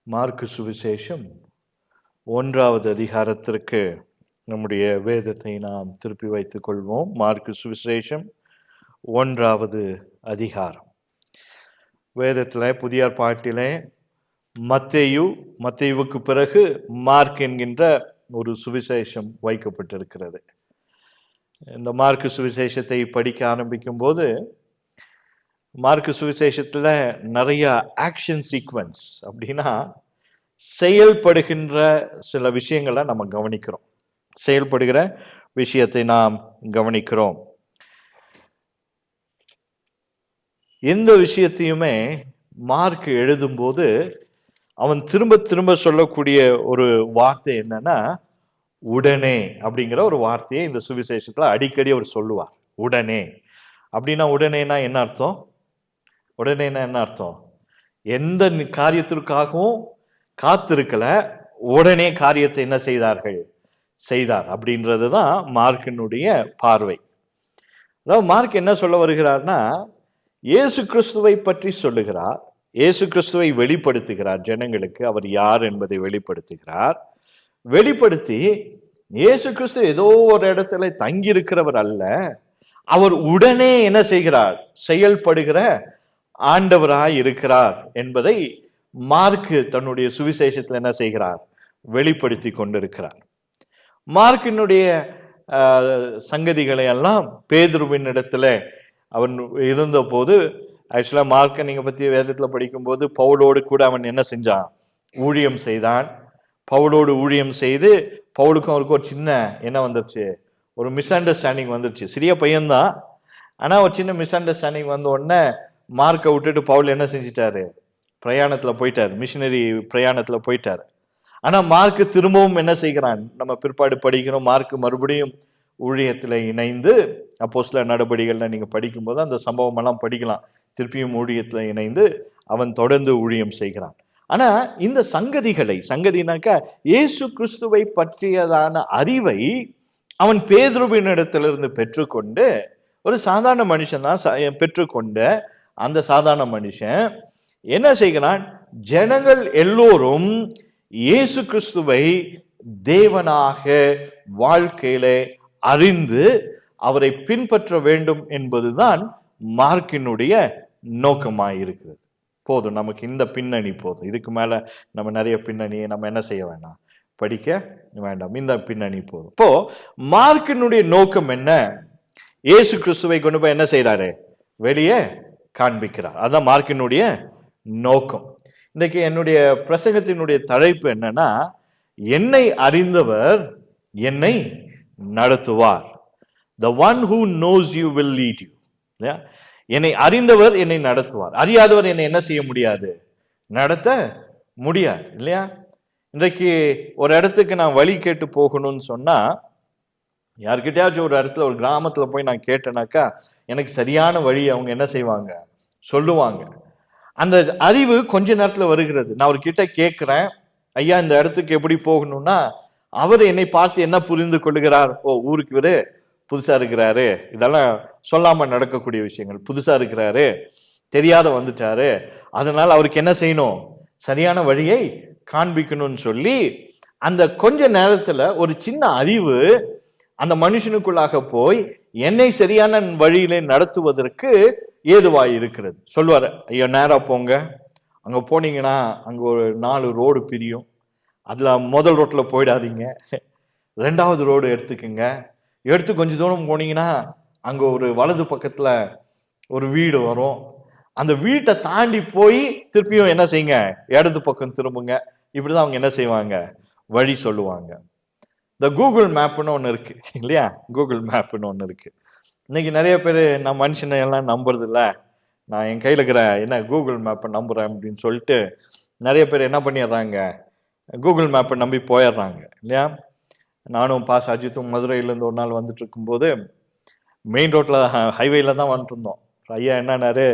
Mark சுவிசேஷம் 1வது அதிகாரத்திற்கு நம்முடைய வேதத்தை நாம் திருப்பி வைத்துக் கொள்வோம். மார்க்கு சுவிசேஷம் 1வது அதிகாரம். வேதத்தில் புதிய ஏற்பாட்டிலே மத்தேயுவுக்கு பிறகு மார்க் என்கின்ற ஒரு சுவிசேஷம் வைக்கப்பட்டிருக்கிறது. இந்த மார்க்கு சுவிசேஷத்தை படிக்க ஆரம்பிக்கும் போது மார்க்கு சுவிசேஷத்தில் நிறைய ஆக்ஷன் சீக்வன்ஸ், அப்படின்னா செயல்படுகின்ற சில விஷயங்களை நம்ம கவனிக்கிறோம். செயல்படுகிற விஷயத்தை நாம் கவனிக்கிறோம். எந்த விஷயத்தையுமே மார்க் எழுதும்போது அவன் திரும்ப திரும்ப சொல்லக்கூடிய ஒரு வார்த்தை என்னன்னா உடனே அப்படிங்கிற ஒரு வார்த்தையை இந்த சுவிசேஷத்துல அடிக்கடி அவர் சொல்லுவார். உடனே அப்படின்னா உடனேனா என்ன அர்த்தம்? உடனேனா என்ன அர்த்தம்? எந்த காரியத்திற்காகவும் காத்திருக்கல, உடனே காரியத்தை என்ன செய்தார் அப்படின்றது தான் மார்க்கினுடைய பார்வை. அதாவது மார்க் என்ன சொல்ல வருகிறார்னா, இயேசு கிறிஸ்துவை பற்றி சொல்லுகிறார், இயேசு கிறிஸ்துவை வெளிப்படுத்துகிறார் ஜனங்களுக்கு. அவர் யார் என்பதை வெளிப்படுத்தி இயேசு கிறிஸ்து ஏதோ ஒரு இடத்துல தங்கி இருக்கிறவர் அல்ல, அவர் உடனே என்ன செய்கிறார்? செயல்படுகிற ஆண்டவராய் இருக்கிறார் என்பதை மார்க்கு தன்னுடைய சுவிசேஷத்தில் என்ன செய்கிறார்? வெளிப்படுத்தி கொண்டிருக்கிறார். மார்க்கினுடைய சங்கதிகளை எல்லாம் பேதுருவின் இடத்துல அவன் இருந்த போது, ஆக்சுவலா மார்க்க நீங்க பத்தி வேதத்துல படிக்கும் போது பவுலோடு கூட அவன் என்ன செஞ்சான்? ஊழியம் செய்தான். பவுலோடு ஊழியம் செய்து பவுலுக்கும் அவருக்கு ஒரு சின்ன என்ன வந்துருச்சு? ஒரு மிஸ் அண்டர்ஸ்டாண்டிங் வந்துருச்சு. சிறிய பையன்தான், ஆனா ஒரு சின்ன மிஸ் அண்டர்ஸ்டாண்டிங் வந்த உடனே மார்க்கை விட்டுட்டு பவுல் என்ன செஞ்சிட்டாரு? பிரயாணத்துல போயிட்டார், மிஷினரி பிரயாணத்துல போயிட்டார். ஆனா மார்க்கு திரும்பவும் என்ன செய்கிறான்? நம்ம பிற்பாடு படிக்கிறோம், மார்க்கு மறுபடியும் ஊழியத்துல இணைந்து அப்போஸ்தலர் நடபடிகள்ல நீங்க படிக்கும்போது அந்த சம்பவம் எல்லாம் படிக்கலாம். திருப்பியும் ஊழியத்துல இணைந்து அவன் தொடர்ந்து ஊழியம் செய்கிறான். ஆனா இந்த சங்கதினாக்கா இயேசு கிறிஸ்துவை பற்றியதான அறிவை அவன் பேதுருவின் இடத்திலிருந்து பெற்றுக்கொண்டு, ஒரு சாதாரண மனுஷன் தான் பெற்றுக்கொண்ட அந்த சாதாரண மனுஷன் என்ன செய்கிறான்? ஜனங்கள் எல்லோரும் இயேசு கிறிஸ்துவை தேவனாக வாழ்க்கையிலே அறிந்து அவரை பின்பற்ற வேண்டும் என்பதுதான் மார்க்கினுடைய நோக்கமாயிருக்கிறது. போதும், நமக்கு இந்த பின்னணி போதும். இதுக்கு மேல நம்ம நிறைய பின்னணியை நம்ம என்ன செய்ய வேண்டாம், படிக்க வேண்டாம். இந்த பின்னணி போதும். இப்போ மார்க்கினுடைய நோக்கம் என்ன? இயேசு கிறிஸ்துவை கொண்டு போய் என்ன செய்யறாரு? வெளியே காண்பிக்கிறார். அதான் மார்க்கினுடைய நோக்கம். இன்னைக்கு என்னுடைய பிரசங்கத்தினுடைய தலைப்பு என்னன்னா, என்னை அறிந்தவர் என்னை நடத்துவார். The one who knows you will lead you. என்னை அறிந்தவர் என்னை நடத்துவார். அறியாதவர் என்னை என்ன செய்ய முடியாது? நடத்த முடியாது, இல்லையா? இன்றைக்கு ஒரு இடத்துக்கு நான் வழி கேட்டு போகணும்னு சொன்னா, யார்கிட்டயாச்சும் ஒரு இடத்துல ஒரு கிராமத்துல போய் நான் கேட்டேனாக்கா எனக்கு சரியான வழி அவங்க என்ன செய்வாங்க? சொல்லுவாங்க. அந்த அறிவு கொஞ்ச நேரத்துல வருகிறது. நான் அவர்கிட்ட கேட்கிறேன், ஐயா இந்த இடத்துக்கு எப்படி போகணும்னா, அவர் என்னை பார்த்து என்ன புரிந்து கொள்ளுகிறார்? ஓ, ஊருக்கு இவரு புதுசா இருக்கிறாரு, இதெல்லாம் சொல்லாம நடக்கக்கூடிய விஷயங்கள். புதுசா இருக்கிறாரு, தெரியாத வந்துட்டாரு, அதனால அவருக்கு என்ன செய்யணும்? சரியான வழியை காண்பிக்கணும்னு சொல்லி அந்த கொஞ்ச நேரத்துல ஒரு சின்ன அறிவு அந்த மனுஷனுக்குள்ளாக போய் என்னை சரியான வழியிலே நடத்துவதற்கு ஏதுவாய் இருக்கிறது. சொல்லுவாரு, ஐயோ நேரா போங்க, அங்க போனீங்கன்னா அங்க ஒரு 4 ரோடு பிரியும், அதுல முதல் ரோட்ல போயிடாதீங்க, 2வது ரோடு எடுத்துக்குங்க, எடுத்து கொஞ்ச தூரம் போனீங்கன்னா அங்க ஒரு வலது பக்கத்துல ஒரு வீடு வரும், அந்த வீட்டை தாண்டி போய் திருப்பியும் என்ன செய்யுங்க? இடது பக்கம் திரும்புங்க. இப்படிதான் அவங்க என்ன செய்வாங்க? வழி சொல்லுவாங்க. இந்த கூகுள் மேப்னு ஒன்று இருக்கு, இல்லையா? கூகுள் மேப்னு ஒன்று இருக்கு. இன்னைக்கு நிறைய பேர் நான் மனுஷனை எல்லாம் நம்புறது இல்லை, நான் என் கையில் இருக்கிற என்ன கூகுள் மேப்பை நம்புறேன் அப்படின்னு சொல்லிட்டு நிறைய பேர் என்ன பண்ணிடுறாங்க? கூகுள் மேப்பை நம்பி போயிடுறாங்க, இல்லையா? நானும் பாஸ் அஜித்தும் மதுரையிலேருந்து ஒரு நாள் வந்துட்டு இருக்கும்போது மெயின் ரோட்டில் ஹைவேல தான் வந்துட்டு இருந்தோம். ஐயா என்னன்னாரு,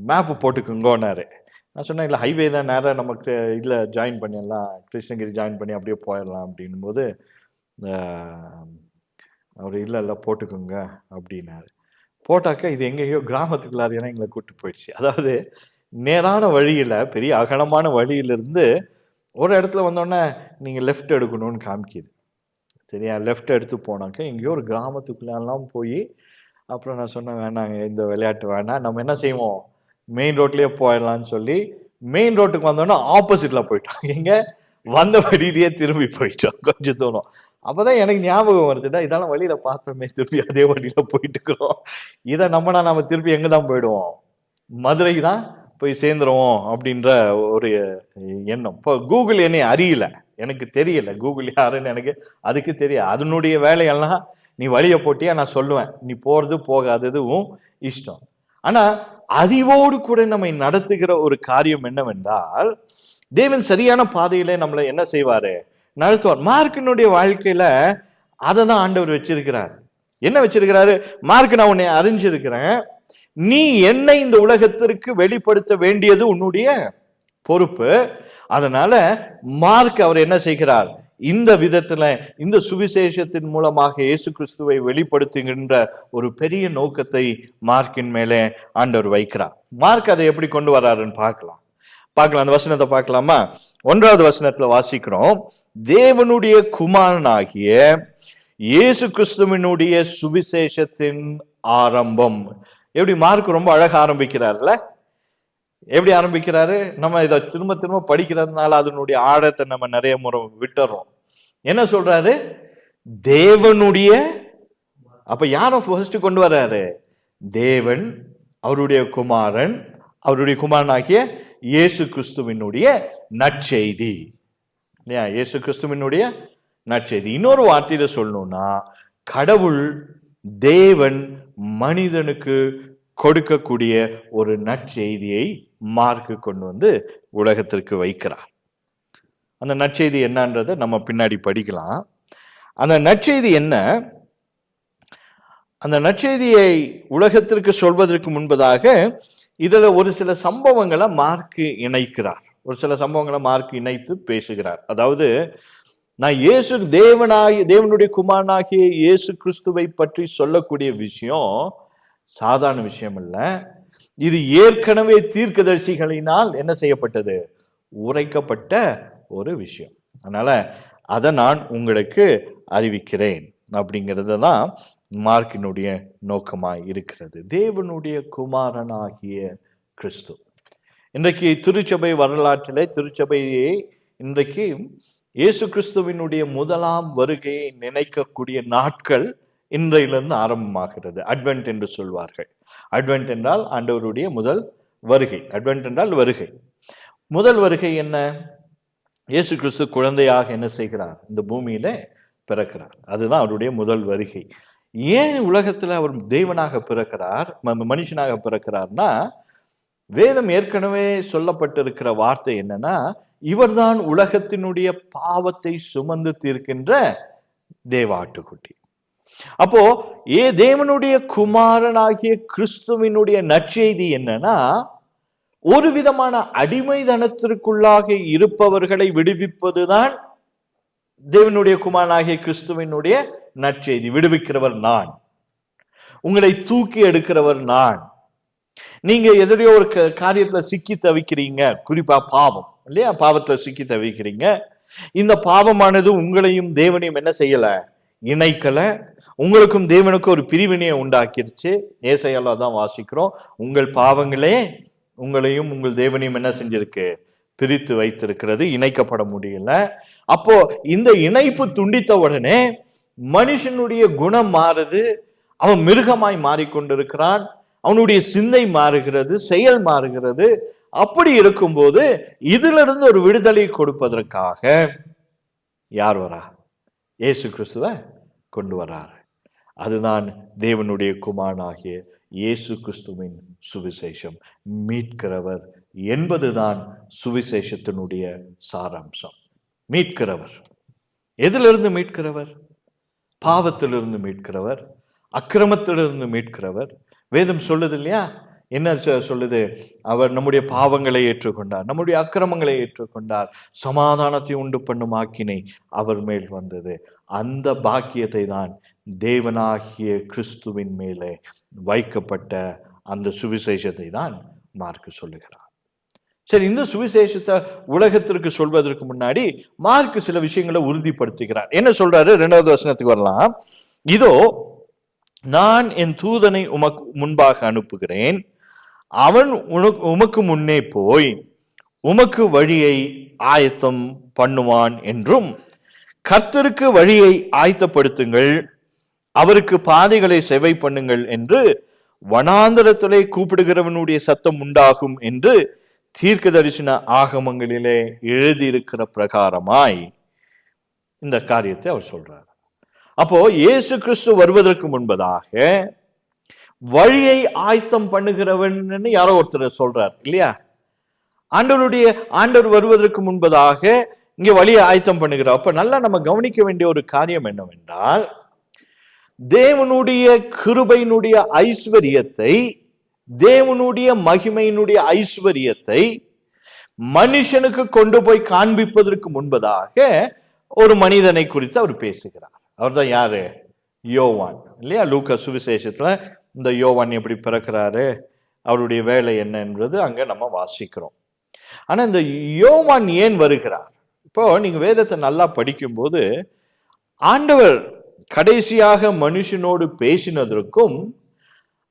மேப்பு போட்டுக்குங்கோன்னாரு. நான் சொன்னேன், இல்லை ஹைவே தான், நேராக நமக்கு இதில் ஜாயின் பண்ணிடலாம், கிருஷ்ணகிரி ஜாயின் பண்ணி அப்படியே போயிடலாம் அப்படின்னும் போது அவர் இல்லை போட்டுக்கோங்க அப்படின்னாரு. போட்டாக்க இது எங்கேயோ கிராமத்துக்குள்ளார எங்களை கூப்பிட்டு போயிடுச்சு. அதாவது நேரான வழியில, பெரிய அகலமான வழியிலிருந்து ஒரு இடத்துல வந்தோடனே நீங்க லெஃப்ட் எடுக்கணும்னு காமிக்குது. சரியா? லெஃப்ட் எடுத்து போனாக்க எங்கேயோ ஒரு கிராமத்துக்குள்ளெல்லாம் போய், அப்புறம் நான் சொன்னேன், வேணாங்க இந்த விளையாட்டு வேணாம், நம்ம என்ன செய்வோம், மெயின் ரோட்லயே போயிடலாம்னு சொல்லி மெயின் ரோட்டுக்கு வந்தோன்னா ஆப்போசிட்ல போயிட்டோம். எங்க வந்த வழியிலேயே திரும்பி போயிட்டோம் கொஞ்சம் தூரம். அப்பதான் எனக்கு ஞாபகம் வருதுடா, இதெல்லாம் வழியில பார்த்தோமே, திருப்பி அதே வழியில போயிட்டு இருக்கிறோம். இதை நம்பினா நம்ம திருப்பி எங்க தான் போயிடுவோம், மதுரைக்கு தான் போய் சேர்ந்துருவோம் அப்படின்ற ஒரு எண்ணம். இப்போ கூகுள் என்னை அறியல, எனக்கு தெரியல கூகுள் யாருன்னு, எனக்கு அதுக்கு தெரியாது. அதனுடைய வேலையெல்லாம் நீ வழியை போட்டியா நான் சொல்லுவேன், நீ போறது போகாததுவும் இஷ்டம். ஆனா அறிவோடு கூட நம்மை நடத்துகிற ஒரு காரியம் என்னவென்றால், தேவன் சரியான பாதையில நம்மளை என்ன செய்வாரு, நடத்துவார். மார்க்கினுடைய வாழ்க்கையில அதை தான் ஆண்டவர் வச்சிருக்கிறார். என்ன வச்சிருக்கிறாரு, மார்க் நான் உன்னை அறிஞ்சிருக்கிறேன், நீ என்னை இந்த உலகத்திற்கு வெளிப்படுத்த வேண்டியது உன்னுடைய பொறுப்பு. அதனால மார்க் அவர் என்ன செய்கிறார், இந்த விதத்துல இந்த சுவிசேஷத்தின் மூலமாக இயேசு கிறிஸ்துவை வெளிப்படுத்துகின்ற ஒரு பெரிய நோக்கத்தை மார்க்கின் மேலே ஆண்டவர் வைக்கிறார். மார்க் அதை எப்படி கொண்டு வர்றாருன்னு பார்க்கலாம். அந்த வசனத்தை பார்க்கலாமா? 1வது வசனத்துல வாசிக்கிறோம், தேவனுடைய குமாரனாகிய இயேசு கிறிஸ்துவினுடைய சுவிசேஷத்தின் ஆரம்பம். எப்படி மார்க் ரொம்ப அழகா ஆரம்பிக்கிறார்ல. எப்படி ஆரம்பிக்கிறாரு, நம்ம இதை திரும்ப திரும்ப படிக்கிறதுனால அதனுடைய ஆழத்தை நம்ம நிறைய முறை விட்டுறோம். என்ன சொல்றாரு, தேவனுடைய, அப்ப யார ஃபர்ஸ்ட் கொண்டு வர்றாரு, தேவன், அவருடைய குமாரன், அவருடைய குமாரனாகிய இயேசு கிறிஸ்துவினுடைய நற்செய்தி. இல்லையா? இயேசு கிறிஸ்துவினுடைய நற்செய்தி. இன்னொரு வார்த்தையில சொல்லணும்னா, கடவுள் தேவன் மனிதனுக்கு கொடுக்கக்கூடிய ஒரு நற்செய்தியை மார்க்கு கொண்டு வந்து உலகத்திற்கு வைக்கிறார். அந்த நற்செய்தி என்னன்றதை நம்ம பின்னாடி படிக்கலாம். அந்த நற்செய்தி என்ன, அந்த நற்செய்தியை உலகத்திற்கு சொல்வதற்கு முன்பதாக இதுல ஒரு சில சம்பவங்களை மார்க்கு இணைக்கிறார். ஒரு சில சம்பவங்களை மார்க்கு இணைத்து பேசுகிறார். அதாவது, நான் இயேசு தேவனுடைய குமாரனாகிய இயேசு கிறிஸ்துவை பற்றி சொல்லக்கூடிய விஷயம் சாதாரண விஷயம் இல்ல. இது ஏற்கனவே தீர்க்கதரிசிகளினால் என்ன செய்யப்பட்டது, உரைக்கப்பட்ட ஒரு விஷயம். அதனால அதை நான் உங்களுக்கு அறிவிக்கிறேன் அப்படிங்கிறது தான் மார்க்கினுடைய நோக்கமாய் இருக்கிறது. தேவனுடைய குமாரனாகிய கிறிஸ்து. இன்றைக்கு திருச்சபை வரலாற்றிலே, திருச்சபையை இன்றைக்கு இயேசு கிறிஸ்துவினுடைய முதலாம் வருகையை நினைக்கக்கூடிய நாட்கள் இன்றையிலிருந்து ஆரம்பமாகிறது. அட்வென்ட் என்று சொல்வார்கள். அட்வென்ட் என்றால் ஆண்டவருடைய முதல் வருகை. அட்வென்ட் என்றால் வருகை. முதல் வருகை என்ன, இயேசு கிறிஸ்து குழந்தையாக என்ன செய்கிறார், இந்த பூமியில பிறக்கிறார். அதுதான் அவருடைய முதல் வருகை. ஏன் உலகத்துல அவர் தேவனாக பிறக்கிறார், மனுஷனாக பிறக்கிறார்னா, வேதம் ஏற்கனவே சொல்லப்பட்டிருக்கிற வார்த்தை என்னன்னா, இவர்தான் உலகத்தினுடைய பாவத்தை சுமந்து தீர்க்கின்ற தேவாட்டுக்குட்டி. அப்போ தேவனுடைய குமாரனாகிய கிறிஸ்துவினுடைய நற்செய்தி என்னன்னா, ஒரு விதமான அடிமைதனத்திற்குள்ளாக இருப்பவர்களை விடுவிப்பதுதான் தேவனுடைய குமாரனாகிய கிறிஸ்துவினுடைய நற்செய்தி. விடுவிக்கிறவர் நான், உங்களை தூக்கி எடுக்கிறவர் நான். நீங்க எதிரையோ ஒரு காரியத்துல சிக்கி தவிக்கிறீங்க, குறிப்பா பாவம் இல்லையா, பாவத்துல சிக்கி தவிக்கிறீங்க. இந்த பாவமானது உங்களையும் தேவனையும் என்ன செய்யல, இணைக்கல. உங்களுக்கும் தேவனுக்கும் ஒரு பிரிவினையை உண்டாக்கிருச்சு. ஏசாயால தான் வாசிக்கிறோம், உங்கள் பாவங்களே உங்களையும் உங்கள் தேவனையும் என்ன செஞ்சிருக்கு, பிரித்து வைத்திருக்கிறது, இணைக்கப்பட முடியல. அப்போ இந்த இணைப்பு துண்டித்த உடனே மனுஷனுடைய குணம் மாறுது, அவன் மிருகமாய் மாறிக்கொண்டிருக்கிறான், அவனுடைய சிந்தை மாறுகிறது, செயல் மாறுகிறது. அப்படி இருக்கும்போது இதிலிருந்து ஒரு விடுதலை கொடுப்பதற்காக யார் வரா, இயேசு கிறிஸ்துவை கொண்டு வரார். அதுதான் தேவனுடைய குமாரனாகிய இயேசு கிறிஸ்துவின் சுவிசேஷம். மீட்கிறவர் என்பதுதான் சுவிசேஷத்தினுடைய சாராம்சம். மீட்கிறவர். எதிலிருந்து மீட்கிறவர்? பாவத்திலிருந்து மீட்கிறவர், அக்கிரமத்திலிருந்து மீட்கிறவர். வேதம் சொல்லுது இல்லையா, என்ன சொல்லுது, அவர் நம்முடைய பாவங்களை ஏற்றுக்கொண்டார், நம்முடைய அக்கிரமங்களை ஏற்றுக்கொண்டார், சமாதானத்தை உண்டு பண்ணும் ஆக்கினை அவர் மேல் வந்தது. அந்த பாக்கியத்தை தான் தேவனாகிய கிறிஸ்துவின் மேலே வைக்கப்பட்ட அந்த சுவிசேஷத்தை தான் மார்க்கு சொல்லுகிறார். சரி, இந்த சுவிசேஷத்தை உலகத்திற்கு சொல்வதற்கு முன்னாடி மார்க் சில விஷயங்களை உறுதிப்படுத்துகிறார். என்ன சொல்றாரு? 2வது வசனத்துக்கு வரலாம். இதோ நான் என் தூதனை உமக்கு முன்பாக அனுப்புகிறேன், அவன் உமக்கு முன்னே போய் உமக்கு வழியை ஆயத்தம் பண்ணுவான் என்றும், கர்த்தருக்கு வழியை ஆயத்தப்படுத்துங்கள், அவருக்கு பாதைகளை செவை பண்ணுங்கள் என்று வனாந்தரத்திலே கூப்பிடுகிறவனுடைய சத்தம் உண்டாகும் என்று தீர்க்க தரிசன ஆகமங்களிலே எழுதியிருக்கிற பிரகாரமாய் இந்த காரியத்தை அவர் சொல்றார். அப்போ இயேசு கிறிஸ்து வருவதற்கு முன்பதாக வழியை ஆயத்தம் பண்ணுகிறவன் யாரோ ஒருத்தர் சொல்றார் இல்லையா? ஆண்டவர் வருவதற்கு முன்பதாக இங்க வழியை ஆயத்தம் பண்ணுகிறார். அப்ப நல்லா நம்ம கவனிக்க வேண்டிய ஒரு காரியம் என்னவென்றால், தேவனுடைய கிருபையினுடைய ஐஸ்வரியத்தை, தேவனுடைய மகிமையினுடைய ஐஸ்வரியத்தை மனுஷனுக்கு கொண்டு போய் காண்பிப்பதற்கு முன்பதாக ஒரு மனிதனை குறித்து அவர் பேசுகிறார். அவர் தான் யாரு? யோவான் இல்லையா? லூக்கா சுவிசேஷத்துல இந்த யோவான் எப்படி பிறக்கிறாரு, அவருடைய வேலை என்ன என்பது அங்க நம்ம வாசிக்கிறோம். ஆனா இந்த யோவான் ஏன் வருகிறார்? இப்போ நீங்க வேதத்தை நல்லா படிக்கும்போது, ஆண்டவர் கடைசியாக மனுஷனோடு பேசினதற்கும்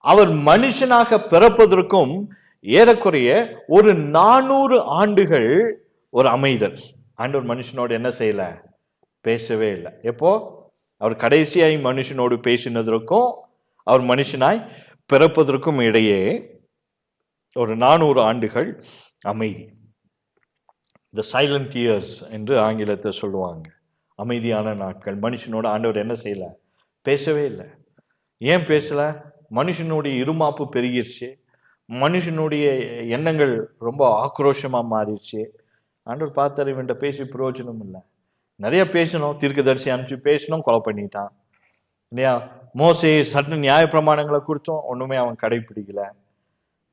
அவர் மனுஷனாக பிறப்பதற்கும் ஏறக்குறைய ஒரு 400 ஆண்டுகள் ஒரு அமைதல். ஆண்டவர் மனுஷனோடு என்ன செய்யல? பேசவே இல்லை. எப்போ? அவர் கடைசியாய் மனுஷனோடு பேசினதற்கும் அவர் மனுஷனாய் பிறப்பதற்கும் இடையே ஒரு 400 ஆண்டுகள் அமைதி. த சைலண்ட் இயர்ஸ் என்று ஆங்கிலத்தை சொல்லுவாங்க. அமைதியான நாட்கள். மனுஷனோட ஆண்டவர் என்ன செய்யல? பேசவே இல்லை. ஏன் பேசல? மனுஷனுடைய இருமாப்பு பெருகிருச்சு, மனுஷனுடைய எண்ணங்கள் ரொம்ப ஆக்ரோஷமா மாறிடுச்சு. ஆண்டவர் பார்த்தாரு, இவன்ட்ட பேசி பிரயோஜனம் இல்லை. நிறைய பேசணும், தீர்க்கதரிசி அனுப்பிச்சு பேசணும், கொலை பண்ணிட்டான் இல்லையா? மோசே சட்ட நியாய பிரமாணங்களை கொடுத்தோம், ஒண்ணுமே அவன் கடைபிடிக்கல.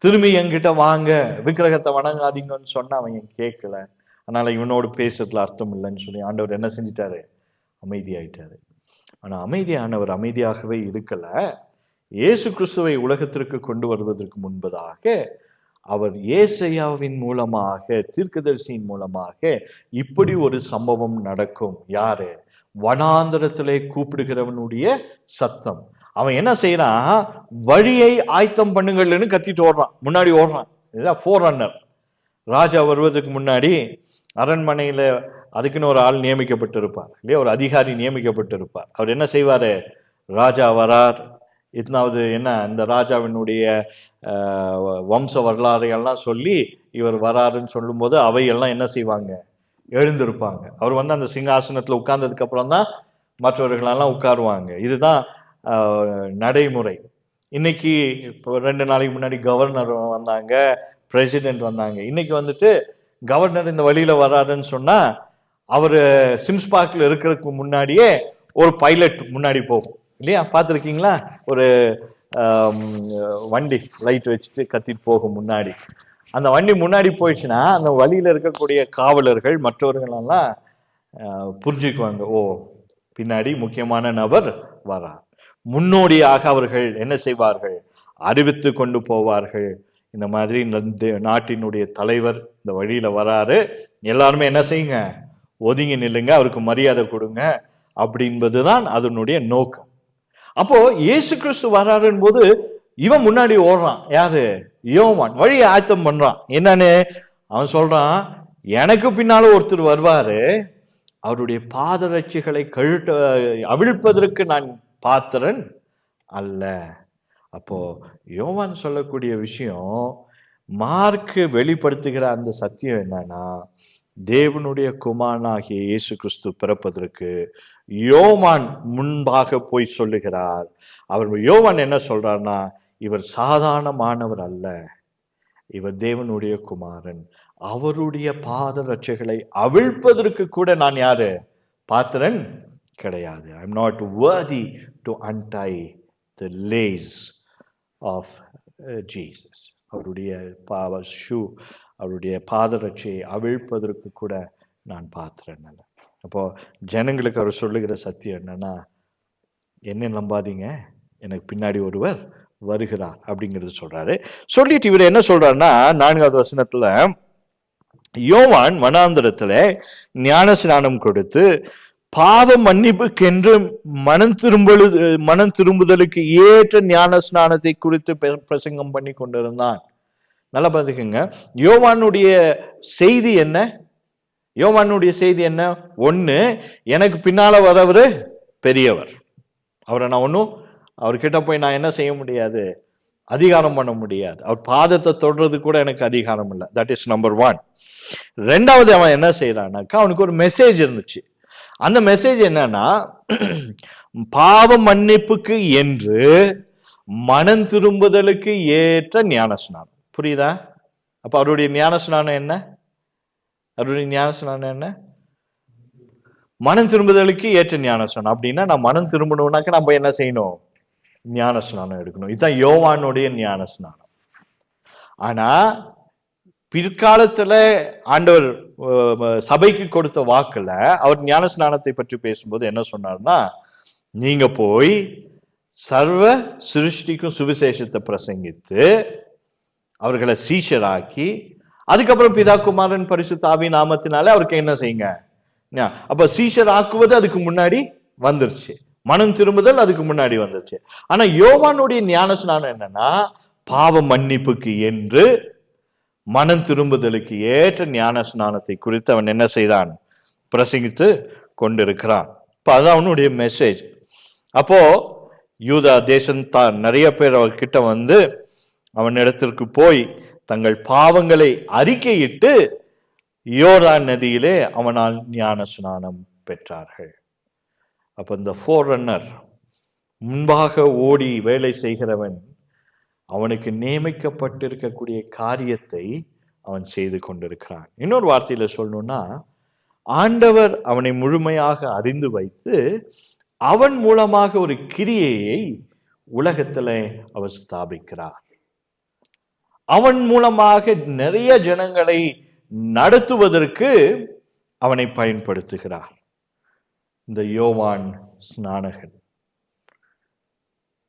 திரும்பி என்கிட்ட வாங்க, விக்கிரகத்தை வணங்காதீங்கன்னு சொன்னா அவன் கேட்கல. அதனால இவனோடு பேசுறதுல அர்த்தம் இல்லைன்னு சொல்லி ஆண்டவர் என்ன செஞ்சிட்டாரு? அமைதியாயிட்டாரு. ஆனா அமைதியானவர் அமைதியாகவே இருக்கல. இயேசு கிறிஸ்துவை உலகத்திற்கு கொண்டு வருவதற்கு முன்பதாக அவர் ஏசாயாவின் மூலமாக, தீர்க்கதரிசியின் மூலமாக இப்படி ஒரு சம்பவம் நடக்கும். யாரு? வனாந்தரத்திலே கூப்பிடுகிறவனுடைய சத்தம். அவன் என்ன செய்யறான்? வழியை ஆயத்தம் பண்ணுங்கள்னு கத்திட்டு ஓடுறான், முன்னாடி ஓடுறான். இதுதான் ஃபோர் ரன்னர். ராஜா வருவதற்கு முன்னாடி அரண்மனையில அதுக்குன்னு ஒரு ஆள் நியமிக்கப்பட்டிருப்பார் இல்லையா? ஒரு அதிகாரி நியமிக்கப்பட்டிருப்பார். அவர் என்ன செய்வாரு? ராஜா வரார், இத்தனாவது என்ன, இந்த ராஜாவினுடைய வம்ச வரலாறு எல்லாம் சொல்லி இவர் வராருன்னு சொல்லும் போது அவையெல்லாம் என்ன செய்வாங்க? எழுந்திருப்பாங்க. அவர் வந்து அந்த சிங்காசனத்துல உட்கார்ந்ததுக்கு அப்புறம் தான் மற்றவர்களெல்லாம் உட்காருவாங்க. இதுதான் நடைமுறை. இன்னைக்கு இப்போ 2 நாளைக்கு முன்னாடி கவர்னர் வந்தாங்க, பிரசிடென்ட் வந்தாங்க. இன்னைக்கு வந்துட்டு கவர்னர் இந்த வழியில வராருன்னு சொன்னா அவரு சிம்ஸ் பார்க்ல இருக்கிறதுக்கு முன்னாடியே ஒரு பைலட் முன்னாடி போகும் இல்லையா? பார்த்துருக்கீங்களா? ஒரு வண்டி லைட் வச்சுட்டு கத்திட்டு போகும் முன்னாடி. அந்த வண்டி முன்னாடி போயிடுச்சுன்னா அந்த வழியில இருக்கக்கூடிய காவலர்கள் மற்றவர்கள் எல்லாம் புரிஞ்சுக்குவாங்க, ஓ பின்னாடி முக்கியமான நபர் வரார். முன்னோடியாக அவர்கள் என்ன செய்வார்கள்? அறிவித்து கொண்டு போவார்கள். இந்த மாதிரி நாட்டினுடைய தலைவர் இந்த வழியில வராரு, எல்லாருமே என்ன செய்யுங்க? ஒதுங்கி நில்லுங்க, அவருக்கு மரியாதை கொடுங்க அப்படின்பதுதான் அதனுடைய நோக்கம். அப்போ இயேசு கிறிஸ்து வராருன்னு போது இவன் முன்னாடி ஓடுறான். யாரு? யோவான். வழியை ஆயத்தம் பண்றான். என்னன்னு அவன் சொல்றான், எனக்கு பின்னால ஒருத்தர் வருவாரு, அவருடைய பாதரட்சிகளை அவிழ்ப்பதற்கு நான் பாத்திரன் அல்ல. அப்போ யோவான் சொல்லக்கூடிய விஷயம், மார்க்கு வெளிப்படுத்துகிற அந்த சத்தியம் என்னன்னா, தேவனுடைய குமாரனாகிய இயேசு கிறிஸ்து பிறப்பதற்கு யோவான் முன்பாக போய் சொல்லுகிறார். அவர் யோவான் என்ன சொல்றார்னா, இவர் சாதாரணமானவர் அல்ல, இவர் தேவனுடைய குமாரன், அவருடைய பாதரட்சைகளை அவிழ்ப்பதற்கு கூட நான் யாரு? பாத்திரன் கிடையாது. I am not worthy to untie the lace of Jesus. அவருடைய ஷூ, அவருடைய பாதரட்சையை அவிழ்ப்பதற்கு கூட நான் பாத்திரன் அல்ல. அப்போ ஜனங்களுக்கு அவர் சொல்லுகிற சத்தியம் என்னன்னா, என்ன நம்பாதீங்க, எனக்கு பின்னாடி ஒருவர் வருகிறார் அப்படிங்கிறது சொல்றாரு. சொல்லிட்டு இவர் என்ன சொல்றாருன்னா, 4வது வசனத்துல, யோவான் வனாந்திரத்துல ஞான ஸ்நானம் கொடுத்து பாவ மன்னிப்புக்கென்று மனம் திரும்புதலுக்கு ஏற்ற ஞான ஸ்நானத்தை குறித்து பிரசங்கம் பண்ணி கொண்டிருந்தான். நல்லா பார்த்துக்கோங்க. யோவானுடைய செய்தி என்ன? யோவானுடைய செய்தி என்ன? ஒண்ணு, எனக்கு பின்னால வரவரு பெரியவர், அவரை நான் ஒன்றும் அவர்கிட்ட போய் நான் என்ன செய்ய முடியாது, அதிகாரம் பண்ண முடியாது. அவர் பாதத்தை தொடுறது கூட எனக்கு அதிகாரம் இல்லை. That is number 1. ரெண்டாவது, அவன் என்ன செய்யறான்னாக்கா, அவனுக்கு ஒரு மெசேஜ் இருந்துச்சு. அந்த மெசேஜ் என்னன்னா, பாவ மன்னிப்புக்கு என்று மனம் திரும்புதலுக்கு ஏற்ற ஞானஸ்நானம். புரியுதா? அப்ப அவருடைய ஞானஸ்நானம் என்ன? அவருடைய ஞானஸ்நானம் என்ன? மனம் திரும்புதலுக்கு ஏற்ற ஞானஸ்நானம். அப்படின்னா நான் மனம் திரும்பணும்னாக்க நம்ம என்ன செய்யணும்? ஞானஸ்நானம் எடுக்கணும். இதுதான் யோவானுடைய ஞானஸ்நானம். ஆனா பிற்காலத்துல ஆண்டவர் சபைக்கு கொடுத்த வாக்குல அவர் ஞானஸ்நானத்தை பற்றி பேசும்போது என்ன சொன்னார்னா, நீங்க போய் சர்வ சிருஷ்டிக்கும் சுவிசேஷத்தை பிரசங்கித்து அவர்களை சீஷராக்கி, அதுக்கப்புறம் பிதா குமாரன் பரிசுத்த ஆவி நாமத்தினால அவருக்கு என்ன செய்யுங்க. அப்ப சீஷர் ஆக்குவது அதுக்கு முன்னாடி வந்துருச்சு, மனம் திரும்புதல் அதுக்கு முன்னாடி வந்துருச்சு. ஆனா யோவானுடைய ஞானஸ்நானம் என்னன்னா, பாவ மன்னிப்புக்கு என்று மனம் திரும்புதலுக்கு ஏற்ற ஞான ஸ்நானத்தை குறித்து அவன் என்ன செய்தான்? பிரசங்கித்து கொண்டிருக்கிறான். இப்ப அதான் அவனுடைய மெசேஜ். அப்போ யூதா தேசம் தான் நிறைய பேர் அவர்கிட்ட வந்து அவன் இடத்திற்கு போய் தங்கள் பாவங்களை அறிக்கையிட்டு யோர்தான் நதியிலே அவனால் ஞான ஸ்நானம் பெற்றார்கள். அப்ப இந்த ஃபோர்ரன்னர், முன்பாக ஓடி வேலை செய்கிறவன், அவனுக்கு நியமிக்கப்பட்டிருக்கக்கூடிய காரியத்தை அவன் செய்து கொண்டிருக்கிறான். இன்னொரு வார்த்தையில சொல்லணும்னா, ஆண்டவர் அவனை முழுமையாக அறிந்து வைத்து அவன் மூலமாக ஒரு கிரியையை உலகத்துல அவர் ஸ்தாபிக்கிறார். அவன் மூலமாக நிறைய ஜனங்களை நடத்துவதற்கு அவனை பயன்படுத்துகிறார். இந்த யோவான் ஸ்நானகன்.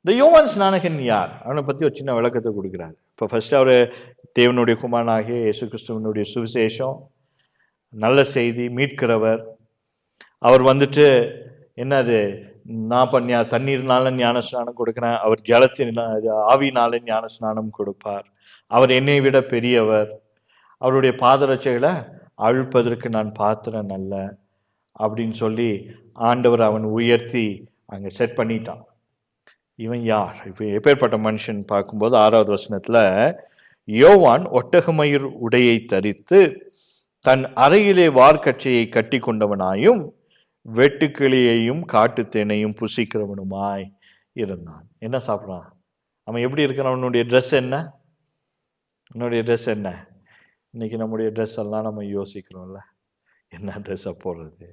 இந்த யோவான் ஸ்நானகன் யார்? அவனை பத்தி ஒரு சின்ன விளக்கத்தை கொடுக்கிறார். இப்போ ஃபர்ஸ்ட் அவரு தேவனுடைய குமாரனாகிய இயேசு கிறிஸ்துவனுடைய சுவிசேஷம், நல்ல செய்தி, மீட்கிறவர். அவர் வந்துட்டு என்னது, நான் தண்ணீர்னால ஞான ஸ்நானம் கொடுக்கிறேன், அவர் ஜலத்தின் ஆவினால ஞான ஸ்நானம் கொடுப்பார், அவர் என்னை விட பெரியவர், அவருடைய பாதரட்சைகளை அழுப்பதற்கு நான் பாத்திரம் அல்ல அப்படின்னு சொல்லி ஆண்டவர் அவன் உயர்த்தி அங்க செட் பண்ணிட்டான். இவன் யார்? இப்ப எப்பேற்பட்ட மனுஷன் பார்க்கும்போது 6வது வசனத்துல, யோவான் ஒட்டகமயிர் உடையை தரித்து தன் அறையிலே வார்க்கச்சையை கட்டி கொண்டவனாயும் வெட்டுக்கிளியையும் காட்டுத்தேனையும் புசிக்கிறவனுமாய் இருந்தான். என்ன சாப்பிட்றான்? அவன் எப்படி இருக்கிறான்? அவனுடைய ட்ரெஸ் என்ன? அவனுடைய ட்ரெஸ் என்ன? இன்னைக்கு நம்முடைய ட்ரெஸ் எல்லாம் நம்ம யோசிக்கிறோம்ல, என்ன ட்ரெஸ்ஸை போடுறது,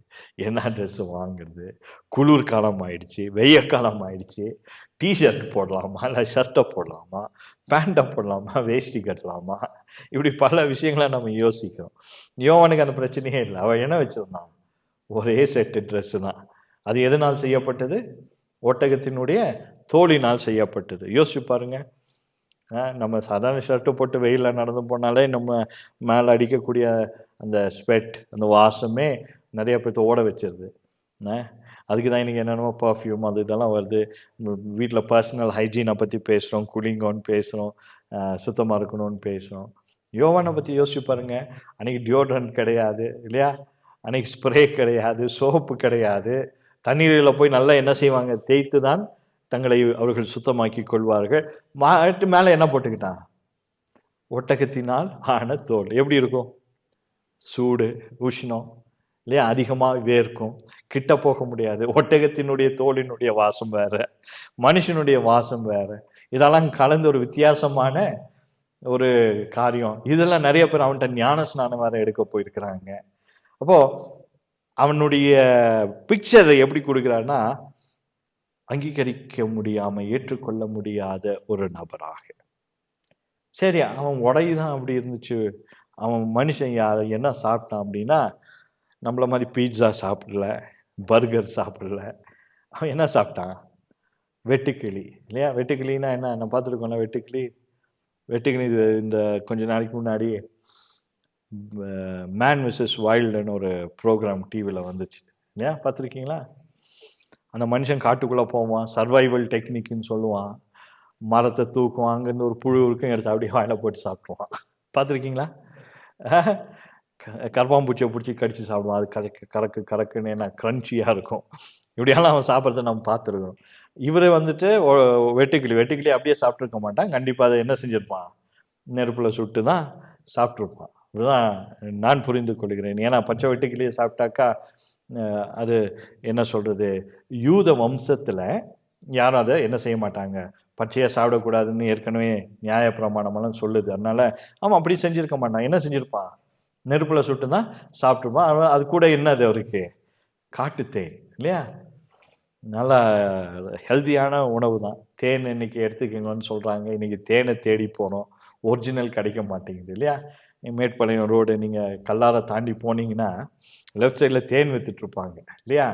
என்ன ட்ரெஸ்ஸு வாங்குறது, குளிர் காலம் ஆயிடுச்சு, வெய்ய காலம் ஆயிடுச்சு, டிஷர்ட் போடலாமா, இல்லை ஷர்ட்டை போடலாமா, பேண்ட்டை போடலாமா, வேஷ்டி கட்டலாமா, இப்படி பல விஷயங்களை நம்ம யோசிக்கிறோம். யோவானுக்கு அந்த பிரச்சனையே இல்லை. அவன் என்ன வச்சிருந்தான்? ஒரே செட்டு ட்ரெஸ்ஸு தான். அது எதனால் செய்யப்பட்டது? ஒட்டகத்தினுடைய தோலினால் செய்யப்பட்டது. யோசிச்சு பாருங்க. நம்ம சாதாரண ஷர்ட்டு போட்டு வெயிலில் நடந்து போனாலே நம்ம மேலே அடிக்கக்கூடிய அந்த ஸ்வெட், அந்த வாசமே நிறைய பேர்த்த ஓட வச்சிருது. அதுக்கு தான் இன்றைக்கி என்னென்னமோ பர்ஃப்யூம் அது இதெல்லாம் வருது. வீட்டில் பர்சனல் ஹைஜீனை பற்றி பேசுகிறோம், குளிங்கோன்னு பேசுகிறோம், சுத்தமாக இருக்கணும்னு பேசுகிறோம். யோவானை பற்றி யோசிச்சு பாருங்க. அன்றைக்கி டியோட்ரண்ட் கிடையாது இல்லையா, அன்றைக்கி ஸ்ப்ரே கிடையாது, சோப்பு கிடையாது. தண்ணீரில் போய் நல்லா என்ன செய்வாங்க? தேய்த்து தான் தங்களை அவர்கள் சுத்தமாக்கி கொள்வார்கள். மாட்டு மேலே என்ன போட்டுக்கிட்டான்? ஒட்டகத்தினால் ஆன தோல். எப்படி இருக்கும்? சூடு, உஷ்ணம் இல்லையா, அதிகமாக வேர்க்கும், கிட்ட போக முடியாது. ஒட்டகத்தினுடைய தோலினுடைய வாசம் வேற, மனுஷனுடைய வாசம் வேற, இதெல்லாம் கலந்து ஒரு வித்தியாசமான ஒரு காரியம். இதெல்லாம் நிறைய பேர் அவன்கிட்ட ஞான ஸ்நானம் வேற எடுக்க போயிருக்கிறாங்க. அப்போ அவனுடைய பிக்சரை எப்படி கொடுக்கிறான்னா, அங்கீகரிக்க முடியாம ஏற்றுக்கொள்ள முடியாத ஒரு நபராக. சரி, அவன் உடையுதான் அப்படி இருந்துச்சு. அவன் மனுஷன் என்ன சாப்பிட்டான் அப்படின்னா, நம்மள மாதிரி பீட்சா சாப்பிடல, பர்கர் சாப்பிடல. அவன் என்ன சாப்பிட்டான்? வெட்டுக்கிளி இல்லையா? வெட்டுக்கிளின்னா என்ன? நான் பார்த்துருக்கோம்ல வெட்டுக்கிளி. வெட்டுக்கிளி இந்த கொஞ்ச நாளைக்கு முன்னாடி மேன் விசஸ் வைல்டுன்னு ஒரு ப்ரோக்ராம் டிவியில் வந்துச்சு இல்லையா, பார்த்துருக்கீங்களா? அந்த மனுஷன் காட்டுக்குள்ளே போவான், சர்வைவல் டெக்னிக்னு சொல்லுவான், மரத்தை தூக்குவான், அங்கேருந்து ஒரு புழு இருக்கும், எடுத்து அப்படியே வாயில போட்டு சாப்பிடுவான். பார்த்துருக்கீங்களா? கரப்பாம்பூச்சியை பிடிச்சி கடிச்சு சாப்பிடுவான், அது கறக்கு கறக்குன்னு என்ன க்ரன்ச்சியாக இருக்கும். இப்படியெல்லாம் அவன் சாப்பிட்றத நம்ம பார்த்துருக்கோம். இவரை வந்துட்டு வெட்டுக்கிளி அப்படியே சாப்பிட்ருக்க மாட்டான், கண்டிப்பாக அதை என்ன செஞ்சுருப்பான், நெருப்பில் சுட்டு தான் சாப்பிட்ருப்பான். இதுதான் நான் புரிந்து கொள்கிறேன். ஏன்னா பச்சை வெட்டுக்கிளியை சாப்பிட்டாக்கா அது என்ன சொல்கிறது, யூத வம்சத்தில் யாரும் அதை என்ன செய்ய மாட்டாங்க, பச்சையாக சாப்பிடக்கூடாதுன்னு ஏற்கனவே நியாய பிரமாணமெல்லாம் சொல்லுது. அதனால அவன் அப்படி செஞ்சுருக்க மாட்டான். என்ன செஞ்சுருப்பான், நெருப்பில் சுட்டு தான் சாப்பிட்ருப்பான். அது கூட என்னது அவருக்கு, காட்டுத்தேன் இல்லையா, நல்லா ஹெல்த்தியான உணவு தான். தேன் இன்னைக்கு எடுத்துக்கோங்கன்னு சொல்கிறாங்க. இன்றைக்கி தேனை தேடி போனோம், ஒரிஜினல் கிடைக்க மாட்டேங்குது இல்லையா. மேட்பாளையம் ரோடு நீங்கள் கல்லாரை தாண்டி போனீங்கன்னா லெஃப்ட் சைடில் தேன் விற்றுட்ருப்பாங்க இல்லையா.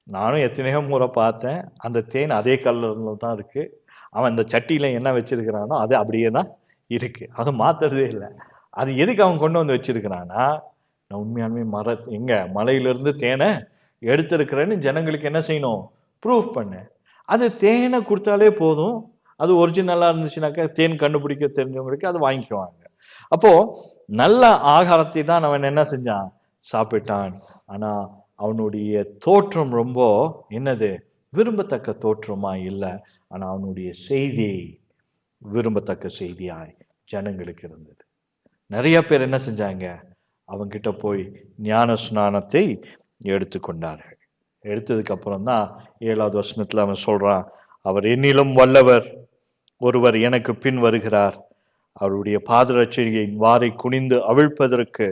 நானும் எத்தனையோ முறை பார்த்தேன். அந்த தேன் அதே கல்லரில் தான் இருக்குது. அவன் அந்த சட்டியில் என்ன வச்சுருக்கிறானோ அது அப்படியே தான் இருக்குது, அதை மாற்றுறதே இல்லை. அது எதுக்கு அவன் கொண்டு வந்து வச்சுருக்கிறான்னா, நான் உண்மையாலுமே மலையிலேருந்து தேனை எடுத்திருக்கிறேன்னு ஜனங்களுக்கு என்ன செய்யணும், ப்ரூஃப் பண்ணு. அது தேனை கொடுத்தாலே போதும், அது ஒரிஜினலாக இருந்துச்சுனாக்கா தேன் கண்டுபிடிக்க தெரிஞ்சவங்களுக்கு அது வாங்கிக்குவாங்க. அப்போது நல்ல ஆகாரத்தை தான் அவன் என்ன செஞ்சான், சாப்பிட்டான். ஆனால் அவனுடைய தோற்றம் ரொம்ப என்னது, விரும்பத்தக்க தோற்றமாக இல்லை. ஆனால் அவனுடைய செய்தி விரும்பத்தக்க செய்தியாய் ஜனங்களுக்கு இருந்தது. நிறைய பேர் என்ன செஞ்சாங்க, அவங்கிட்ட போய் ஞான ஸ்நானத்தை எடுத்துக்கொண்டார்கள். எடுத்ததுக்கு அப்புறம் தான் 7வது வசனத்தில் அவன் சொல்றான், அவர் என்னிலும் வல்லவர் ஒருவர் எனக்கு பின் வருகிறார், அவருடைய பாதரட்சையின் வாரை குனிந்து அவிழ்ப்பதற்கு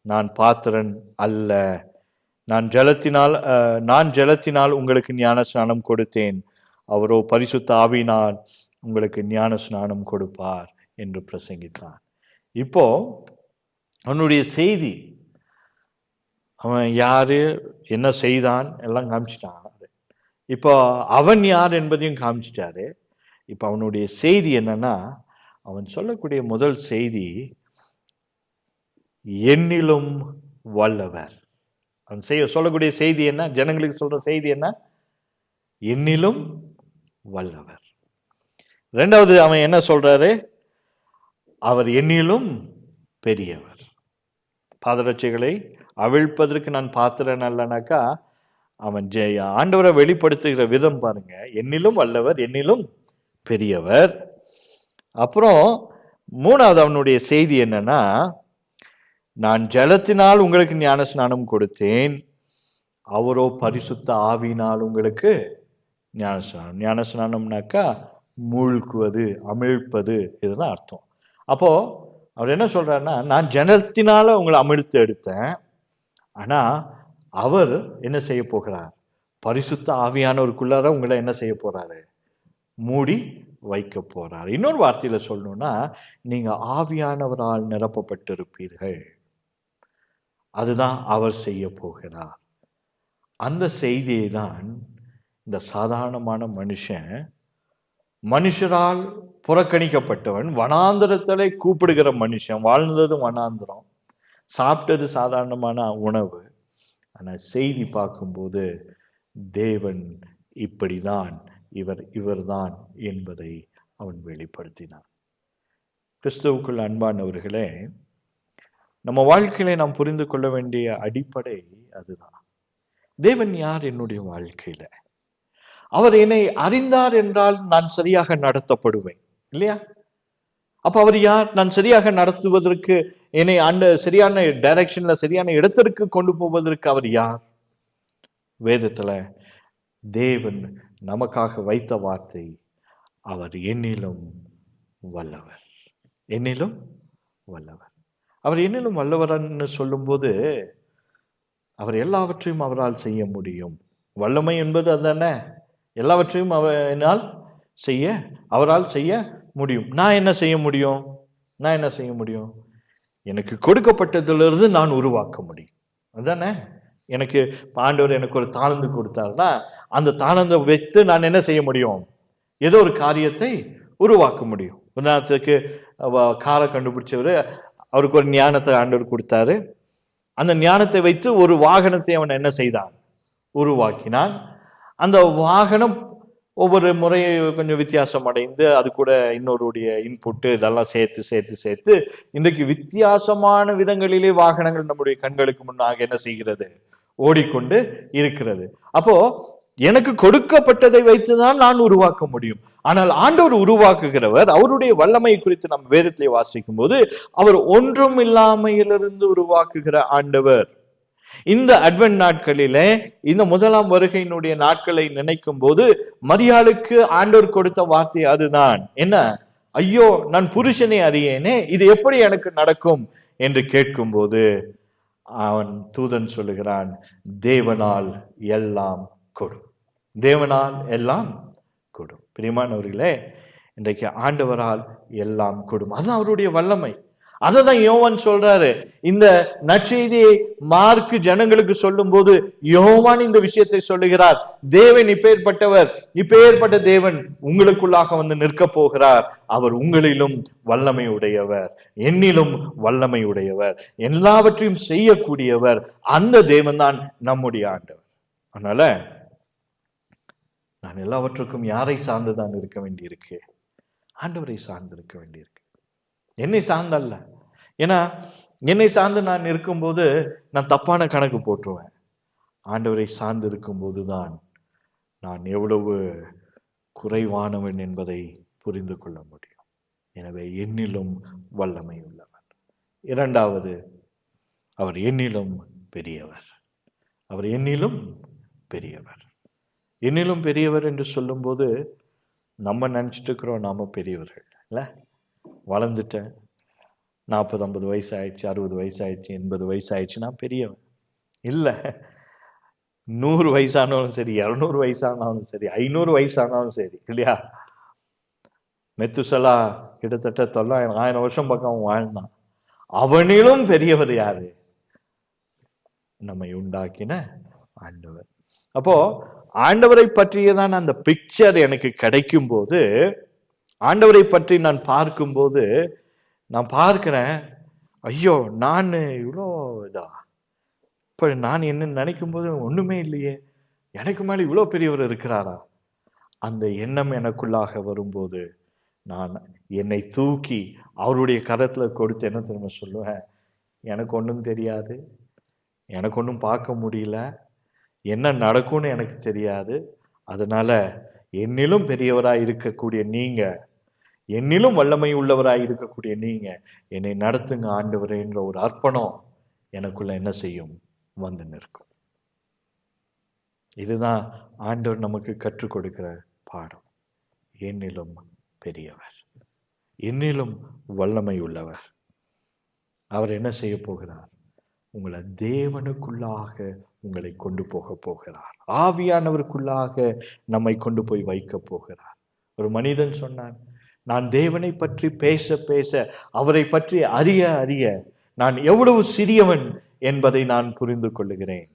நான் பாத்திரன் அல்ல. நான் ஜலத்தினால் உங்களுக்கு ஞான ஸ்நானம் கொடுத்தேன், அவரோ பரிசுத்த ஆவியினால் உங்களுக்கு ஞான ஸ்நானம் கொடுப்பார் என்று பிரசங்கித்தான். இப்போ அவனுடைய செய்தி, அவன் யாரு, என்ன செய்தான் எல்லாம் காமிச்சிட்டான். இப்போ அவன் யார் என்பதையும் காமிச்சிட்டாரு. இப்போ அவனுடைய செய்தி என்னன்னா, அவன் சொல்லக்கூடிய முதல் செய்தி என்னிலும் வல்லவர். அவன் சொல்லக்கூடிய செய்தி என்ன, ஜனங்களுக்கு சொல்ற செய்தி என்ன, என்னிலும் வல்லவர். ரெண்டாவது அவன் என்ன சொல்றாரு, அவர் என்னிலும் பெரியவர். பாதரட்சைகளை அவிழ்ப்பதற்கு நான் பாத்திரன் அல்லனாக்கா, அவன் ஆண்டவரை வெளிப்படுத்துகிற விதம் பாருங்க, என்னிலும் வல்லவர், என்னிலும் பெரியவர். அப்புறம் மூணாவது அவனுடைய செய்தி என்னன்னா, நான் ஜலத்தினால் உங்களுக்கு ஞான ஸ்நானம் கொடுத்தேன், அவரோ பரிசுத்த ஆவியினால் உங்களுக்கு ஞான ஸ்நானம். ஞான ஸ்நானம்னாக்கா மூழ்குவது, அமிழ்ப்பது, இதுதான் அர்த்தம். அப்போ அவர் என்ன சொல்றாருன்னா, நான் ஜலத்தினால உங்களை அமிழ்த்து எடுத்தேன், ஆனா அவர் என்ன செய்ய போகிறார், பரிசுத்த ஆவியானவருக்குள்ளார உங்களை என்ன செய்ய போறாரு, மூடி வைக்க போறார். இன்னொரு வார்த்தையில சொல்லணும்னா, நீங்க ஆவியானவரால் நிரப்பப்பட்டிருப்பீர்கள், அதுதான் அவர் செய்ய போகிறார். அந்த செய்தியை தான் இந்த சாதாரணமான மனுஷரால் புறக்கணிக்கப்பட்டவன், வனாந்திரத்திலே கூப்பிடுகிற மனுஷன், வாழ்ந்தது வனாந்திரம், சாப்பிட்டது சாதாரணமான உணவு, ஆனால் செய்தி பார்க்கும்போது தேவன் இப்படிதான், இவர்தான் என்பதை அவன் வெளிப்படுத்தினான். கிறிஸ்துவுக்குள் அன்பானவர்களே, நம்ம வாழ்க்கையில நாம் புரிந்து கொள்ள வேண்டிய அடிப்படை அதுதான். தேவன் யார் என்னுடைய வாழ்க்கையில? அவர் என்னை அறிந்தார் என்றால் நான் சரியாக நடத்தப்படுவேன் இல்லையா? அப்ப அவர் யார்? நான் சரியாக நடத்துவதற்கு, என்னை அந்த சரியான டைரக்ஷன்ல சரியான இடத்திற்கு கொண்டு போவதற்கு அவர் யார்? வேதத்துல தேவன் நமக்காக வைத்த வார்த்தை, அவர் என்னிலும் வல்லவர். என்னிலும் வல்லவர். அவர் என்னிலும் வல்லவர்னு சொல்லும்போது, அவர் எல்லாவற்றையும் அவரால் செய்ய முடியும். வல்லமை என்பது அதுதானே, எல்லாவற்றையும் அவரால் செய்ய முடியும். நான் என்ன செய்ய முடியும்? எனக்கு கொடுக்கப்பட்டதிலிருந்து நான் உருவாக்க முடியும். அதுதானே, எனக்கு ஆண்டவர் எனக்கு ஒரு தாளந்து கொடுத்தாருன்னா, அந்த தாளந்தை வைத்து நான் என்ன செய்ய முடியும், ஏதோ ஒரு காரியத்தை உருவாக்க முடியும். உதாரணத்துக்கு காரை கண்டுபிடிச்சவர் அவருக்கு ஒரு ஞானத்தை ஆண்டவர் கொடுத்தாரு. அந்த ஞானத்தை வைத்து ஒரு வாகனத்தை அவன் என்ன செய்தான்? உருவாக்கினான். அந்த வாகனம் ஒவ்வொரு முறை கொஞ்சம் வித்தியாசம் அடைந்து அது கூட இன்னொருடைய இன்புட்டு இதெல்லாம் சேர்த்து சேர்த்து சேர்த்து இன்றைக்கு வித்தியாசமான விதங்களிலே வாகனங்கள் நம்முடைய கண்களுக்கு முன்னாக என்ன செய்கிறது? ஓடிக்கொண்டு இருக்கிறது. அப்போ எனக்கு கொடுக்கப்பட்டதை வைத்துதான் நான் உருவாக்க முடியும். ஆனால் ஆண்டவர் உருவாக்குகிறவர். அவருடைய வல்லமை குறித்து நம்ம வேதத்திலே வாசிக்கும் போது அவர் ஒன்றும் இல்லாமையிலிருந்து உருவாக்குகிற ஆண்டவர். இந்த அட்வென்ட் நாட்களிலே இந்த முதலாம் வருகையினுடைய நாட்களை நினைக்கும் போது மரியாளுக்கு ஆண்டவர் கொடுத்த வார்த்தை அதுதான். என்ன? ஐயோ, நான் புருஷனை அறியேனே, இது எப்படி எனக்கு நடக்கும் என்று கேட்கும் போது அவன் தூதன் சொல்லுகிறான், தேவனால் எல்லாம் கொடும், தேவனால் எல்லாம் கொடும். பிரியமானவர்களே, இன்றைக்கு ஆண்டவரால் எல்லாம் கொடும். அதுதான் அவருடைய வல்லமை. அததான் யோவான் சொல்றாரு. இந்த நற்செய்தியை மார்க்கு ஜனங்களுக்கு சொல்லும் போது யோவான் இந்த விஷயத்தை சொல்லுகிறார். தேவன் இப்பேற்பட்டவர், இப்பேற்பட்ட தேவன் உங்களுக்குள்ளாக வந்து நிற்க போகிறார். அவர் உங்களிலும் வல்லமை உடையவர், என்னிலும் வல்லமை உடையவர், எல்லாவற்றையும் செய்யக்கூடியவர். அந்த தேவன் தான் நம்முடைய ஆண்டவர். அதனால நான் எல்லாவற்றுக்கும் யாரை சார்ந்துதான் இருக்க வேண்டியிருக்கு? ஆண்டவரை சார்ந்து இருக்க வேண்டியிருக்கு, என்னை சார்ந்தல்ல. ஏன்னா என்னை சார்ந்து நான் இருக்கும்போது நான் தப்பான கணக்கு போட்டுருவேன். ஆண்டவரை சார்ந்து இருக்கும் போதுதான் நான் எவ்வளவு குறைவானவன் என்பதை புரிந்து கொள்ள முடியும். எனவே என்னிலும் வல்லமை உள்ளவர். இரண்டாவது, அவர் என்னிலும் பெரியவர். அவர் என்னிலும் பெரியவர். என்னிலும் பெரியவர் என்று சொல்லும் போது நம்ம நினைச்சிட்டு இருக்கிறோம் நாம பெரியவர்கள் இல்ல. வளர்ந்துட்டேன், 40-50 வயசு ஆயிடுச்சு, 60 வயசு ஆயிடுச்சு, 80 வயசு ஆயிடுச்சு, நான் பெரியவன் இல்லை. 100 வயசானாலும் சரி, 200 வயசானாலும் சரி, 500 வயசானாலும் சரி, இல்லையா? மெத்துசலா கிட்டத்தட்ட 900 வருஷம் பக்கம் வாழ்ந்தான். அவனிலும் பெரியவர் யாரு? நம்மை உண்டாக்கின ஆண்டவர். அப்போ ஆண்டவரை பற்றியதான் அந்த பிக்சர் எனக்கு கிடைக்கும் போது, ஆண்டவரை பற்றி நான் பார்க்கும்போது நான் பார்க்கிறேன், ஐயோ நான் இவ்வளோ இதா, இப்ப நான் என்ன நினைக்கும் போது ஒண்ணுமே இல்லையே, எனக்கு மேல இவ்வளோ பெரியவர் இருக்கிறாரா? அந்த எண்ணம் எனக்குள்ளாக வரும்போது நான் என்னை தூக்கி அவருடைய கரத்துல கொடுத்து என்ன தெரியுமா சொல்லுவேன்? எனக்கு ஒன்றும் தெரியாது, எனக்கு ஒன்றும் பார்க்க முடியல, என்ன நடக்கும்னு எனக்கு தெரியாது. அதனால என்னிலும் பெரியவராய் இருக்கக்கூடிய நீங்க, என்னிலும் வல்லமை உள்ளவராய் இருக்கக்கூடிய நீங்க என்னை நடத்துங்க ஆண்டவரே என்ற ஒரு அர்ப்பணம் எனக்குள்ள என்ன செய்யும்? வந்து நிற்கும். இதுதான் ஆண்டவர் நமக்கு கற்றுக் கொடுக்கிற பாடம். என்னிலும் பெரியவர், என்னிலும் வல்லமை உள்ளவர். அவர் என்ன செய்ய போகிறார்? உங்களை தேவனுக்குள்ளாக உங்களை கொண்டு போக போகிறார். ஆவியானவருக்குள்ளாக நம்மை கொண்டு போய் வைக்க போகிறார். ஒரு மனிதன் சொன்னான், நான் தேவனை பற்றி பேச பேச, அவரை பற்றி அறிய அறிய நான் எவ்வளவு சிறியவன் என்பதை நான் புரிந்து கொள்ளுகிறேன்.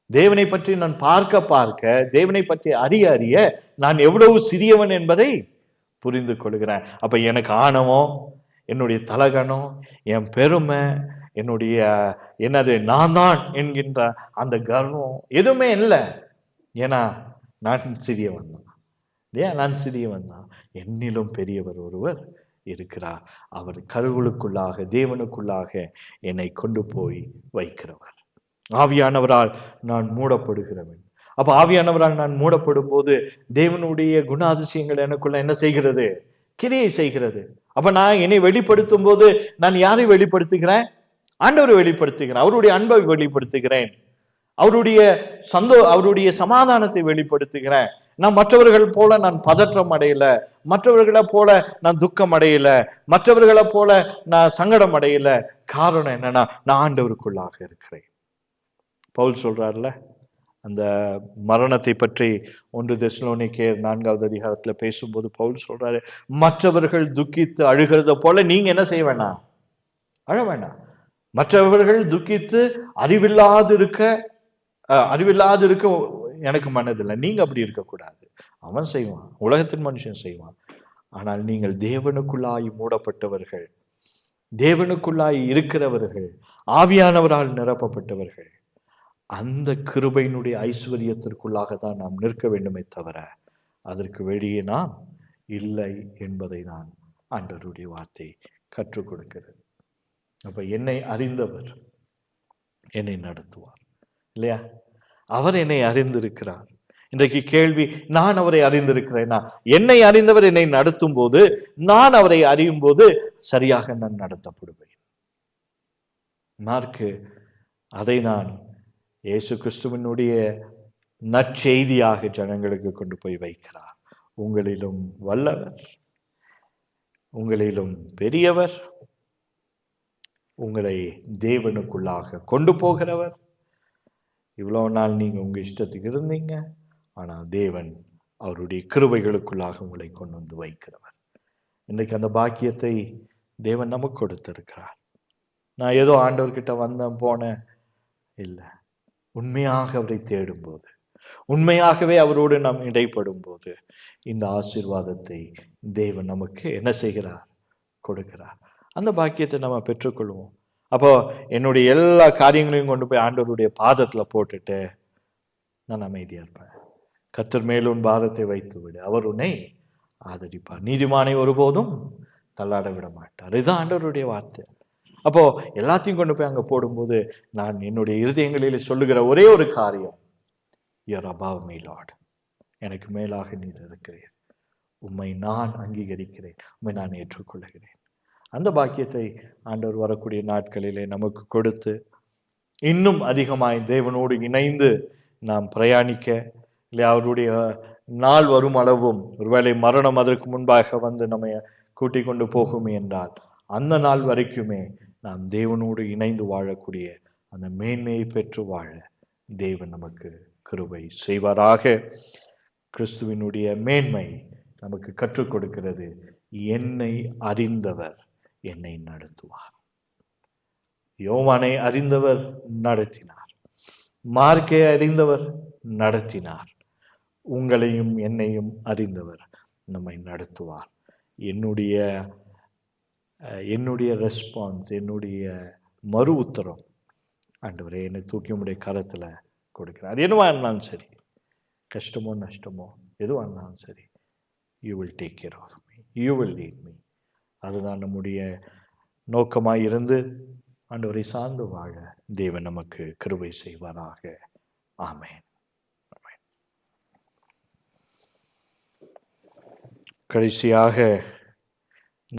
தேவனை பற்றி நான் பார்க்க பார்க்க, தேவனை பற்றி அறிய அறிய நான் எவ்வளவு சிறியவன் என்பதை புரிந்து கொள்கிறேன். அப்ப எனக்கு ஆணவம், என்னுடைய தலகணம், என் பெருமை, என்னுடைய என்னது நான் தான் என்கின்ற அந்த கர்வம் எதுவுமே இல்லை. ஏன்னா நான் சிறியவன் தான். ஏன் நான் சிறியவன் தான்? என்னிலும் பெரியவர் ஒருவர் இருக்கிறார். அவர் கருவுக்குள்ளாக, தேவனுக்குள்ளாக என்னை கொண்டு போய் வைக்கிறவர். ஆவியானவரால் நான் மூடப்படுகிறவன். அப்ப ஆவியானவரால் நான் மூடப்படும் போது தேவனுடைய குணாதிசயங்கள் எனக்குள்ள என்ன செய்கிறது? கிரியை செய்கிறது. அப்ப நான் என்னை வெளிப்படுத்தும் போது நான் யாரை வெளிப்படுத்துகிறேன்? ஆண்டவரை வெளிப்படுத்துகிறேன். அவருடைய அன்பை வெளிப்படுத்துகிறேன். அவருடைய சமாதானத்தை வெளிப்படுத்துகிறேன். நான் மற்றவர்கள் போல நான் பதற்றம் அடையல, மற்றவர்களை போல நான் துக்கம் அடையல, மற்றவர்களை போல நான் சங்கடம் அடையல. காரணம் என்னன்னா, நான் ஆண்டவருக்குள்ளாக இருக்கிறேன். பவுல் சொல்றாருல, அந்த மரணத்தை பற்றி 1 தெசலோனிக்கேயர் 4வது அதிகாரத்துல பேசும்போது பவுல் சொல்றாரு, மற்றவர்கள் துக்கித்து அழுகிறத போல நீங்க என்ன செய்ய வேணாம்? அழ வேண்டாம். மற்றவர்கள் துக்கித்து அறிவில்லாது இருக்க எனக்கு மனதில்லை. நீங்க அப்படி இருக்கக்கூடாது. அவன் செய்வான், உலகத்தின் மனுஷன் செய்வான். ஆனால் நீங்கள் தேவனுக்குள்ளாய் மூடப்பட்டவர்கள், தேவனுக்குள்ளாய் இருக்கிறவர்கள், ஆவியானவரால் நிரப்பப்பட்டவர்கள், அந்த கிருபையினுடைய ஐஸ்வர்யத்திற்குள்ளாக தான் நாம் நிற்க வேண்டுமே தவிர அதற்கு வெளியே நாம் இல்லை என்பதை தான் ஆண்டவருடைய வார்த்தை கற்றுக் கொடுக்கிறது. அப்ப என்னை அறிந்தவர் என்னை நடத்துவார் இல்லையா? அவர் என்னை அறிந்திருக்கிறார். இன்றைக்கு கேள்வி, நான் அவரை அறிந்திருக்கிறேனா? என்னை அறிந்தவர் என்னை நடத்தும் போது, நான் அவரை அறியும் போது சரியாக நான் நடத்தப்படுவேன். மார்க்கு அதை நான் இயேசு கிறிஸ்துவினுடைய நற்செய்தியாக ஜனங்களுக்கு கொண்டு போய் வைக்கிறார். உங்களிலும் வல்லவர், உங்களிலும் பெரியவர், உங்களை தேவனுக்குள்ளாக கொண்டு போகிறவர். இவ்வளவு நாள் நீங்க உங்க இஷ்டத்துக்கு இருந்தீங்க, ஆனால் தேவன் அவருடைய கிருபைகளுக்குள்ளாக உங்களை கொண்டு வந்து வைக்கிறவர். இன்றைக்கு அந்த பாக்கியத்தை தேவன் நமக்கு கொடுத்திருக்கிறார். நான் ஏதோ ஆண்டவர்கிட்ட வந்தேன் போனேன் இல்லை. உண்மையாக அவரை தேடும்போது, உண்மையாகவே அவரோடு நாம் இடைப்படும் போது இந்த ஆசீர்வாதத்தை தேவன் நமக்கு என்ன செய்கிறார்? கொடுக்கிறார். அந்த பாக்கியத்தை நம்ம பெற்றுக்கொள்வோம். அப்போ என்னுடைய எல்லா காரியங்களையும் கொண்டு போய் ஆண்டவருடைய பாதத்துல போட்டுட்டு நான் அமைதியா இருப்பேன். கர்த்தர் மேல் உன் பாரத்தை வைத்து விடு, அவர் உன்னை ஆதரிப்பார். நீதிமானை ஒருபோதும் தள்ளாட விட மாட்டார். இதுதான் ஆண்டவருடைய வார்த்தை. அப்போ எல்லாத்தையும் கொண்டு போய் அங்க போடும்போது நான் என்னுடைய இருதயங்களிலே சொல்லுகிற ஒரே ஒரு காரியம், யூஆர் அபவ் மீ லார்ட். எனக்கு மேலாக நீர் இருக்கிறீர். உம்மை நான் அங்கீகரிக்கிறேன், உம்மை நான் ஏற்றுக்கொள்கிறேன். அந்த பாக்கியத்தை ஆண்டவர் வரக்கூடிய நாட்களிலே நமக்கு கொடுத்து இன்னும் அதிகமாய் தேவனோடு இணைந்து நாம் பிரயாணிக்க, இல்லை அவருடைய நாள் வரும் அளவும், ஒருவேளை மரணம் அதற்கு முன்பாக வந்து நம்ம கூட்டிக் கொண்டு போகுமே என்றால் அந்த நாள் வரைக்குமே நாம் தேவனோடு இணைந்து வாழக்கூடிய அந்த மேன்மையை பெற்று வாழ தேவன் நமக்கு கிருபை செய்வாராக. கிறிஸ்துவினுடைய மேன்மை நமக்கு கற்றுக் கொடுக்கிறது, என்னை அறிந்தவர் என்னை நடத்துவார். யோவானை அறிந்தவர் நடத்தினார், மார்க்கை அறிந்தவர் நடத்தினார், உங்களையும் என்னையும் அறிந்தவர் நம்மை நடத்துவார். என்னுடைய ரெஸ்பான்ஸ், என்னுடைய மறு உத்தரம், ஆண்டவரே என்னை தூக்கி உடைய கரத்துல கொடுக்கிறார். எதுவாக இருந்தாலும் சரி, கஷ்டமோ நஷ்டமோ எதுவாக இருந்தாலும் சரி, you will take care of me, you will lead me. அதுதான் நம்முடைய நோக்கமாய் இருந்து ஆண்டவரை சார்ந்து வாழ தேவன் நமக்கு கிருபை செய்வாராக. ஆமென். கடைசியாக